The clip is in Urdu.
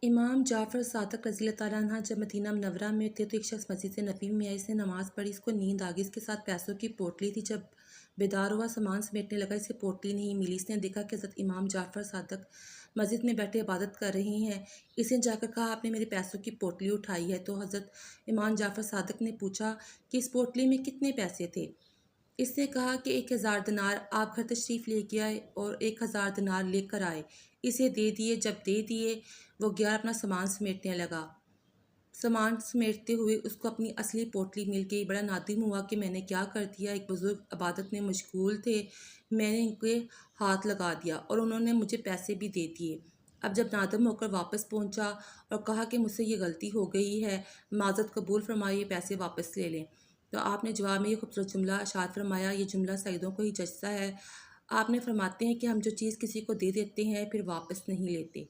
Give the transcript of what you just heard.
امام جعفر صادق رضی اللہ تعالیٰ عنہ جب مدینہ منورہ میں تھے تو ایک شخص مسجد سے نبی میں آئی، اس نے نماز پڑھی، اس کو نیند آ گئی، اس کے ساتھ پیسوں کی پوٹلی تھی۔ جب بیدار ہوا، سامان سمیٹنے لگا، اسے پوٹلی نہیں ملی۔ اس نے دیکھا کہ حضرت امام جعفر صادق مسجد میں بیٹھے عبادت کر رہے ہیں۔ اس نے جا کر کہا، آپ نے میرے پیسوں کی پوٹلی اٹھائی ہے؟ تو حضرت امام جعفر صادق نے پوچھا کہ اس پوٹلی میں کتنے پیسے تھے؟ اس نے کہا کہ 1000 دینار آپ گھر تشریف لے کے آئے اور 1000 دینار لے کر آئے، اسے دے دیے۔ جب دے دیے وہ گیا اپنا سامان سمیٹنے لگا۔ سامان سمیٹتے ہوئے اس کو اپنی اصلی پوٹلی مل گئی۔ بڑا نادم ہوا کہ میں نے کیا کر دیا، ایک بزرگ عبادت میں مشغول تھے، میں نے ان کے ہاتھ لگا دیا اور انہوں نے مجھے پیسے بھی دے دیے۔ اب جب نادم ہو کر واپس پہنچا اور کہا کہ مجھ سے یہ غلطی ہو گئی ہے، معذرت قبول فرمائیے، پیسے واپس لے لیں، تو آپ نے جواب میں یہ خوبصورت جملہ ارشاد فرمایا۔ یہ جملہ سعیدوں کو ہی جچتا ہے۔ آپ نے فرماتے ہیں کہ ہم جو چیز کسی کو دے دیتے ہیں پھر واپس نہیں لیتے۔